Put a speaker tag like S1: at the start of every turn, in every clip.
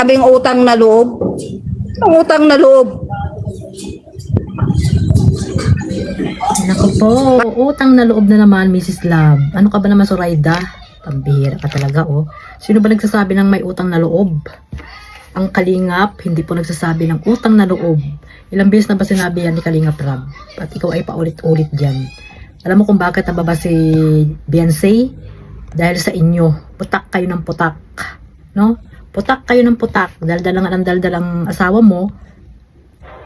S1: Sabing utang na loob. Ang utang na loob.
S2: Naku po, utang na loob na naman, Mrs. Love. Ano ka ba naman, Zoraida? Pambihira ka talaga, oh. Sino ba nagsasabi ng may utang na loob? Ang Kalingap, hindi po nagsasabi ng utang na loob. Ilang beses na ba sinabi yan ni Kalingap Rob? At ikaw ay paulit-ulit dyan. Alam mo kung bakit nababa si Beyonce? Dahil sa inyo, putak kayo ng putak. No? Putak kayo ng putak. Daldal ang daldal asawa mo,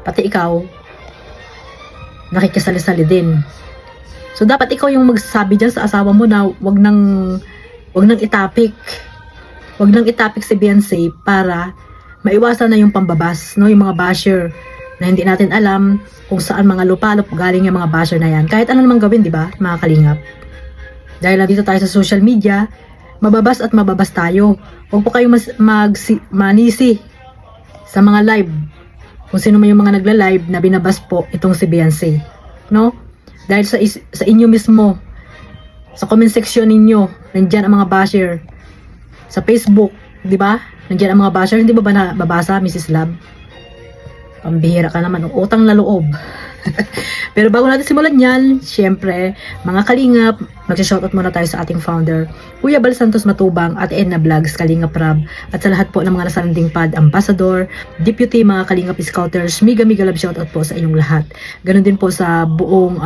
S2: pati ikaw, nakikisali-sali din. So dapat ikaw yung magsasabi dyan sa asawa mo na wag nang itapik. Wag nang itapik si Beyonce para maiwasan na yung pambabas, no? Yung mga basher na hindi natin alam kung saan mga lupalop galing yung mga basher na yan. Kahit ano namang gawin, di ba, mga Kalingap? Dahil nandito tayo sa social media, mababas at mababas tayo. Huwag po kayong manisi sa mga live. Kung sino man yung mga nagla-live na binabas po itong si Beyonce, no? Dahil sa inyo mismo, sa comment section ninyo, nandiyan ang mga basher. Sa Facebook, di ba? Nandiyan ang mga basher. Hindi ba nababasa, Mrs. Love? Pambihira ka naman, utang na loob. Pero bago natin simulan yan, syempre, mga Kalingap, mag-shoutout muna tayo sa ating founder, Kuya Bal Santos Matubang at Edna Vlogs, Kalingap Rob, at sa lahat po ng mga nasanding pad, Ambassador, Deputy, mga Kalingap Scouters, mega love shoutout po sa inyong lahat. Ganon din po sa buong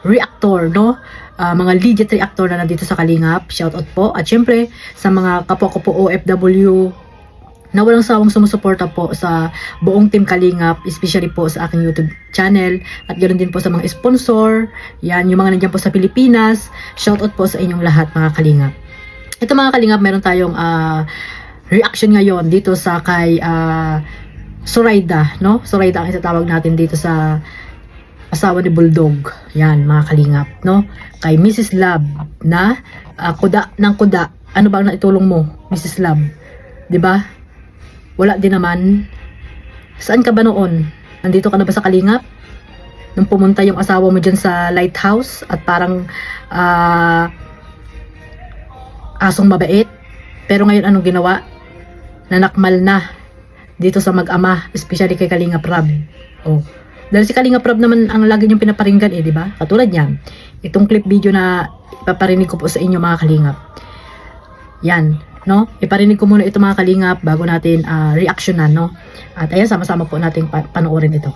S2: reactor, no? Mga legit reactor na nandito sa Kalingap, shoutout po. At syempre, sa mga kapwa ko po OFW, na walang sawang sumusuporta po sa buong team Kalingap, especially po sa aking YouTube channel, at ganoon din po sa mga sponsor, yan, yung mga nandiyan po sa Pilipinas, shoutout po sa inyong lahat, mga Kalingap. Ito, mga Kalingap, meron tayong reaction ngayon dito sa kay Zoraida, no? Zoraida ang itatawag natin dito sa asawa ni Bulldog, yan, mga Kalingap, no? Kay Mrs. Love na kuda ng kuda. Ano ba ang naitulong mo, Mrs. Love? 'Di ba? Wala din naman. Saan ka ba noon? Nandito ka na ba sa Kalingap? Nung pumunta yung asawa mo dyan sa lighthouse at parang asong mabait. Pero ngayon anong ginawa? Nanakmal na dito sa mag-ama, especially kay Kalingap Rob. Oh. Dahil si Kalingap Rob naman ang lagi niyong pinaparinggan, di ba? Katulad niyan. Itong clip video na ipaparinig ko po sa inyo, mga Kalingap. Yan. No? Iparinig ko muna ito, mga Kalingap, bago natin reactionan, no? At ayan, sama-sama po natin panoorin ito.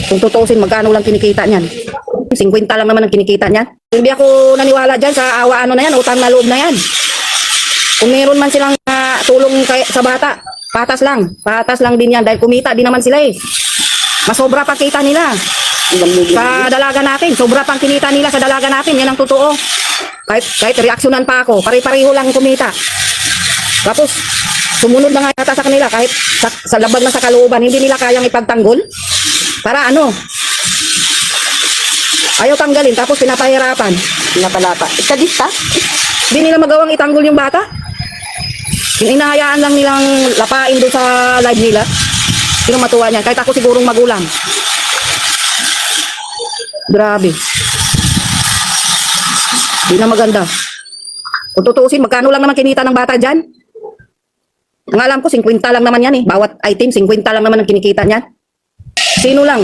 S1: Kung tutuusin, magkano lang kinikita niyan? 50 lang naman ang kinikita niyan. Hindi ako naniwala dyan sa awa na yan, utang na loob na yan. Kung meron man silang tulong sa bata, patas lang din yan dahil kumita din naman sila eh. Masobra pa kita nila. Sa dalaga natin, sobra pang kinita nila sa dalaga natin, yan ang totoo. Kahit reaksyonan pa ako, pare-pareho lang kumita. Tapos, sumunod na nga yata sa kanila, kahit sa labag na sa kalooban, hindi nila kayang ipagtanggol. Para ano? Ayaw tanggalin, tapos pinapahirapan. Pinapalapa. Ikadista? Hindi nila magawang itanggol yung bata. Hinahayaan lang nilang lapain doon sa live nila. Sino matuwa niyan? Kahit ako sigurong magulang. Grabe. Di na maganda. Kung tutuusin, magkano lang naman kinita ng bata dyan? Ang alam ko, 50 lang naman yan eh. Bawat item, 50 lang naman ang kinikita niyan. Sino lang?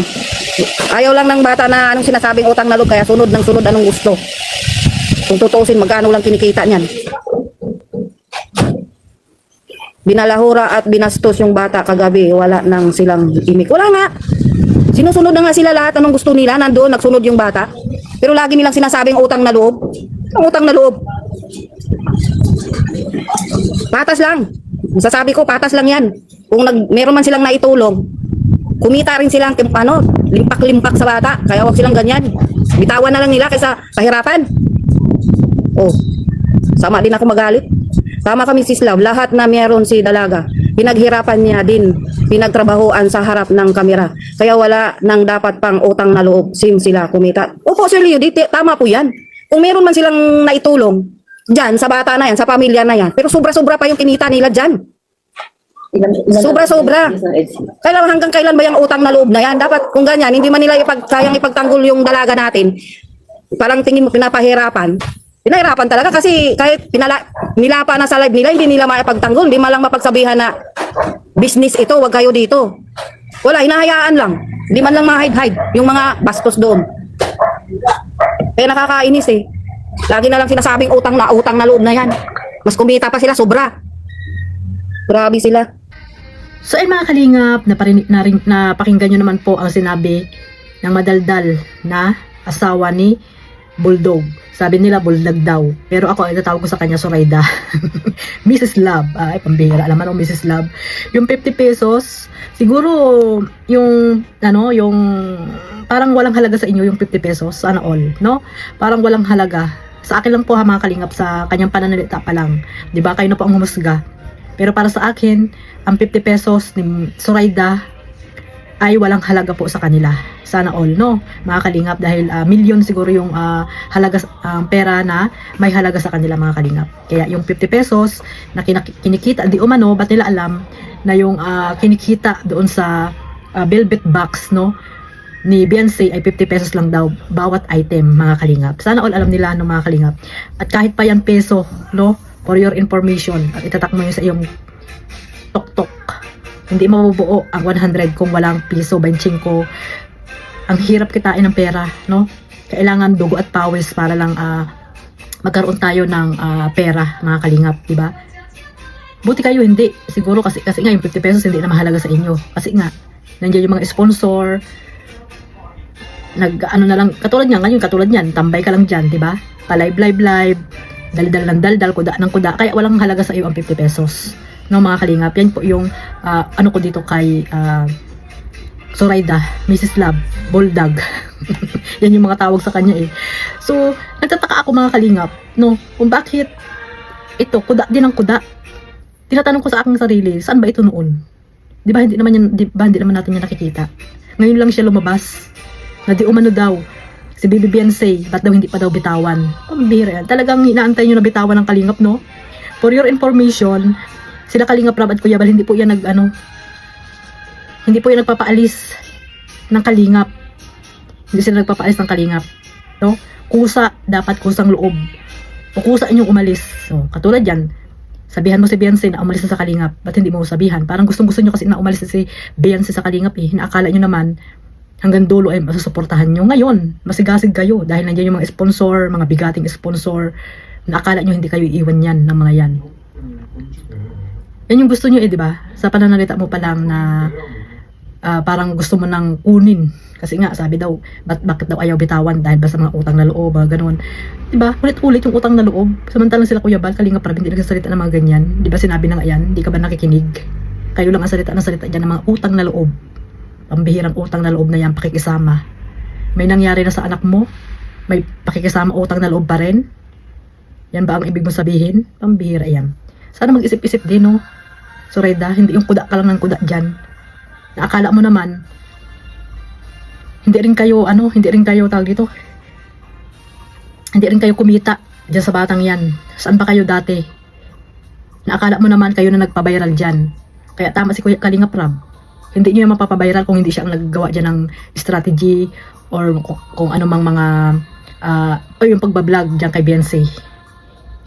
S1: Ayaw lang ng bata na anong sinasabing utang na loob, kaya sunod ng sunod anong gusto. Kung tutuusin, magkano lang kinikita niyan? Binalahura at binastos yung bata kagabi. Wala nang silang imik. Wala nga. Sinusunod na nga sila lahat anong gusto nila. Nandoon, nagsunod yung bata. Pero lagi nilang sinasabing utang na loob. Ang utang na loob. Patas lang. Masasabi ko, patas lang yan. Kung meron man silang naitulong, kumita rin silang limpak-limpak sa bata. Kaya wag silang ganyan. Bitawan na lang nila kaysa pahirapan. Oh, sama din ako magalit. Tama kami, Sis Love. Lahat na meron si dalaga, pinaghirapan niya din, pinagtrabahoan sa harap ng kamera. Kaya wala nang dapat pang utang na loob. Sim sila kumita. Opo, Sir Leo, tama po yan. Kung meron man silang naitulong dyan, sa bata na yan, sa pamilya na yan, pero sobra-sobra pa yung kinita nila dyan. Sobra-sobra. Kailan, hanggang kailan ba yung utang na loob na yan? Dapat kung ganyan, hindi man nila kayang ipagtanggol yung dalaga natin. Parang tingin mo pinapahirapan. Pinahirapan talaga kasi kahit nilapa na sa live nila, hindi nila maipagtanggol, hindi malang mapagsabihan na business ito, wag kayo dito. Wala, hinahayaan lang. Hindi man lang ma-hide-hide yung mga bastos doon. Kaya nakakainis eh. Lagi na lang sinasabing utang na loob na yan. Mas kumita pa sila, sobra. Grabe sila.
S2: So ay mga kalingap, napakinggan nyo naman po ang sinabi ng madaldal na asawa ni Bulldog. Sabi nila Bulldog daw. Pero ako, itatawag ko sa kanya Zoraida. Mrs. Love. Ay, pambihira. Alam mo Mrs. Love. Yung 50 pesos, siguro yung, yung parang walang halaga sa inyo yung 50 pesos. Sana all, no? Parang walang halaga. Sa akin lang po ha mga kalingap, sa kanyang pananalita pa lang. Diba? Kayo na po ang humusga. Pero para sa akin, ang 50 pesos ni Zoraida ay walang halaga po sa kanila. Sana all, no? Mga kalingap, dahil milyon siguro yung halaga, pera na may halaga sa kanila mga kalingap. Kaya yung 50 pesos na kinikita, di umano, ba't nila alam na yung kinikita doon sa velvet box, no? Ni Beyonce ay 50 pesos lang daw bawat item mga kalingap. Sana all alam nila, no mga kalingap. At kahit pa yan peso, no? For your information, at itatak mo yun sa iyong tok-tok. Hindi mabubuo ang 100 kung walang piso, 25. Ang hirap kitain ng pera, no? Kailangan dugo at pawis para lang magkaroon tayo ng pera, mga kalingap, di ba? Buti kayo hindi. Siguro kasi nga yung 50 pesos hindi na mahalaga sa inyo. Kasi nga, nandiyan yung mga sponsor, na lang, katulad niyan, tambay ka lang dyan, di ba? Pa-live, daldal ng daldal, kuda ng kuda, kaya walang halaga sa iyo ang 50 pesos. No, mga kalingap, yan po yung ano ko dito kay Zoraida, Mrs. Love, Bulldog. Yan yung mga tawag sa kanya eh. So, nagtataka ako mga kalingap, no, kung bakit ito, kuda din ang kuda. Tinatanong ko sa aking sarili, saan ba ito noon? Di ba hindi naman natin yan nakikita? Ngayon lang siya lumabas, na di umano daw, si Baby Beyonce, ba't daw hindi pa daw bitawan? Pambira yan. Talagang inaantay nyo na bitawan ng kalingap, no? For your information, sila Kalingap Rab at Kuya Bal, hindi po yan hindi po yan nagpapaalis ng kalingap. Hindi sila nagpapaalis ng kalingap. No? Kusa, dapat kusang loob. O kusa inyong umalis. So, katulad yan, sabihan mo si Beyonce na umalis na sa kalingap. Ba't hindi mo sabihan? Parang gustong-gusto nyo kasi na umalis na si Beyonce sa kalingap eh. Naakala nyo naman, hanggang dulo ay masusuportahan nyo. Ngayon, masigasig kayo dahil nandiyan yung mga sponsor, mga bigating sponsor. Naakala nyo hindi kayo iiwan yan ng mga yan. Yan yung gusto nyo eh, di ba? Sa pananalita mo pa lang na parang gusto mo nang kunin. Kasi nga, sabi daw, bakit daw ayaw bitawan dahil ba sa mga utang na loob, gano'n. Di ba? Ulit-ulit yung utang na loob. Samantalang sila Kuya Bal, Kalingap Rab, hindi nagsasalita ng mga ganyan. Di ba sinabi na nga yan? Hindi ka ba nakikinig? Kayo lang ang salita dyan ng mga utang na loob. Pambihirang utang na loob na yan, pakikisama. May nangyari na sa anak mo? May pakikisama utang na loob pa rin? Yan ba ang ibig mo sabihin? Pambihira yan. Sana mag-isip-isip din, no? Zoraida, hindi yung kuda ka lang ng kuda dyan. Naakala mo naman, hindi rin kayo tawag dito, hindi rin kayo kumita dyan sa batang yan. Saan ba kayo dati? Naakala mo naman kayo na nagpa-viral dyan. Kaya tama si Kuya Kalingap Rab. Hindi nyo yung mapapaviral kung hindi siya ang naggawa dyan ng strategy or kung ano mang mga o yung pagbablog dyan kay Beyonce.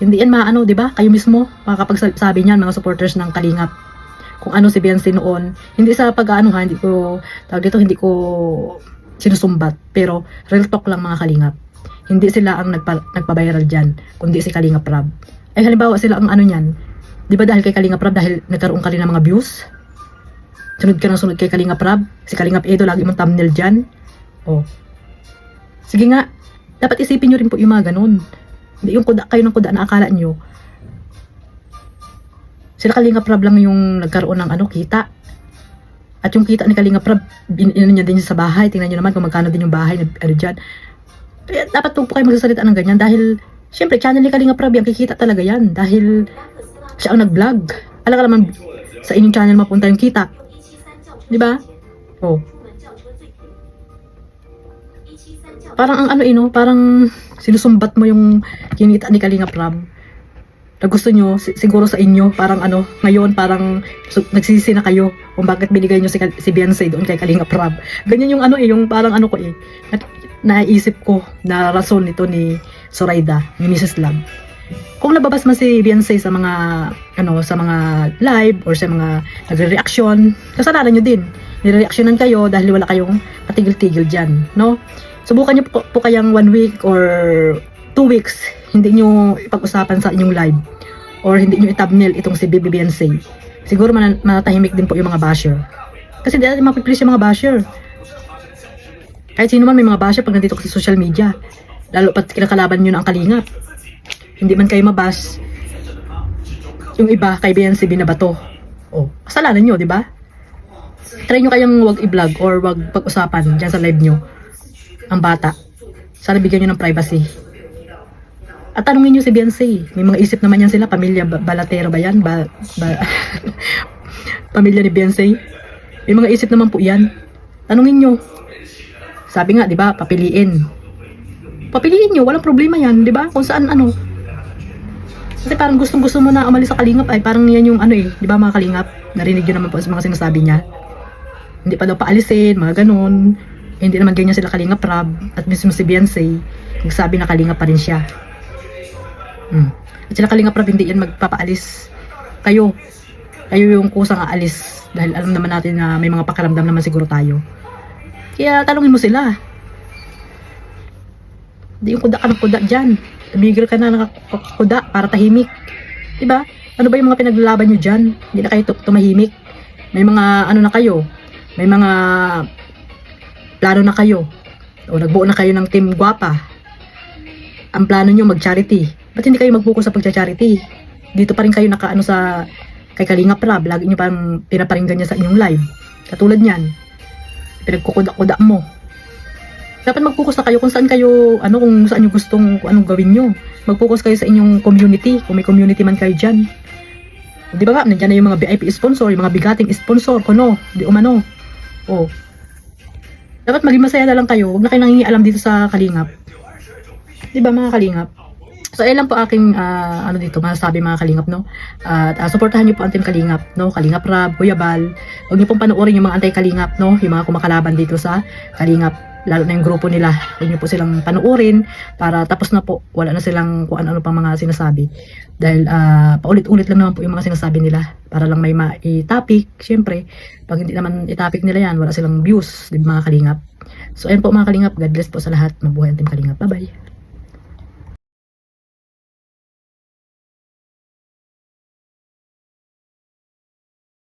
S2: Hindi yan maano, di ba? Kayo mismo makakapagsabi niyan, mga supporters ng Kalingap. Kung ano si Beyonce noon, hindi sa pag-ano ha, hindi ko sinusumbat, pero real talk lang mga Kalingap. Hindi sila ang nagpa-viral dyan, kundi si Kalingap Rab. Ay halimbawa sila ang ano niyan, di ba dahil kay Kalingap Rab, dahil nagkaroon ka rin ng mga views, sunod ka ng sunod kay Kalingap Rab, si Kalingap Edo, lagi mong thumbnail dyan. Oh. Sige nga, dapat isipin nyo rin po yung mga ganun. Hindi yung kuda, kayo ng kuda na akala nyo. Sila Kalingap Rab lang yung nagkaroon ng kita. At yung kita ni Kalingap Rab, niya din sa bahay. Tingnan nyo naman kung magkano din yung bahay dyan. Kaya dapat po kayo magsasalita ng ganyan dahil, syempre, channel ni Kalingap Rab, yung kikita talaga yan. Dahil siya ang nag-vlog. Alam ka naman, sa inyong channel mapunta yung kita. Di ba? Oh. Parang ang parang sinusumbat mo yung kinita ni Kalingap Rab. Na gusto nyo, siguro sa inyo, parang ngayon parang nagsisisi na kayo kung bakit binigay nyo si Beyonce doon kay Kalingap Rab. Ganyan yung yung parang ko naisip ko na rason nito ni Zoraida, ni Mrs. Love. Kung nababas man si Beyonce sa mga sa mga live or sa mga nagre-reaction, kasalanan nyo din. Nire-reactionan kayo dahil wala kayong patigil-tigil dyan, no? Subukan nyo po kayang 1 week or 2 weeks hindi nyo ipag-usapan sa inyong live or hindi nyo i-thumbnail itong si Bibi Beyonce. Siguro manatahimik din po yung mga basher. Kasi di natin mapiplease yung mga basher. Kahit sino man may mga basher pag nandito kasi sa social media. Lalo pat kinakalaban nyo na ang kalingap. Hindi man kayo mabas, yung iba kay Beyonce binabato. Oh, kasalanan nyo, di ba? Try nyo kayang wag i-vlog or wag pag-usapan dyan sa live nyo ang bata. Sana bigyan nyo ng privacy. At tanungin nyo si Beyonce, may mga isip naman yan sila, pamilya Balatero ba yan? Pamilya ni Beyonce? May mga isip naman po yan. Tanungin nyo. Sabi nga, di ba, papiliin. Papiliin nyo, walang problema yan, di ba? Kung saan Kasi parang gustong-gusto mo na umalis sa kalingap ay parang yan yung di ba mga kalingap? Narinig nyo naman po sa mga sinasabi niya. Hindi pa daw paalisin, mga ganun. Hindi naman ganyan sila kalingap Rab. At mismo si Beyonce, nagsabi na kalingap pa rin siya. At sila kalingap Rab, hindi yan magpapaalis. Kayo yung kusang aalis. Dahil alam naman natin na may mga pakiramdam naman siguro tayo. Kaya talungin mo sila. Hindi yung kuda ka ng kuda dyan. Tumigil ka na ng kuda para tahimik. Diba? Ano ba yung mga pinaglalaban nyo dyan? Hindi na kayo tumahimik. May mga na kayo. May mga plano na kayo. O nagbuo na kayo ng team guwapa. Ang plano nyo mag-charity. Ba't hindi kayo mag-focus sa pag-charity? Dito pa rin kayo nakaano sa kay Kalingap Rab. Lagi nyo parang pinaparinggan niya sa inyong live. Katulad niyan. Pinagkukuda-kuda mo. Dapat mag-focus na kayo kung saan kayo, kung saan nyo gustong, kung anong gawin nyo. Mag-focus kayo sa inyong community, kung may community man kayo dyan. Di ba nga, nandiyan na yung mga VIP sponsor, yung mga bigating sponsor, di umano. Dapat maging masaya na lang kayo, huwag na kayo nangingialam dito sa Kalingap. Di ba mga Kalingap? So, ayun lang po aking, masasabi mga Kalingap, no? At supportahan nyo po ang team Kalingap, no? Kalingap Rab, Kuya Bal. Huwag nyo pong panoorin yung mga anti-Kalingap, no? Yung mga kumakalaban dito sa Kalingap. Lalo na yung grupo nila, huwag nyo po silang panuorin para tapos na po, wala na silang kung ano pang mga sinasabi dahil paulit-ulit lang naman po yung mga sinasabi nila para lang may ma-topic. Syempre, pag hindi naman i-topic nila yan, wala silang views, di ba mga Kalingap? So ayun po mga Kalingap, God bless po sa lahat, mabuhay ang team Kalingap, bye bye.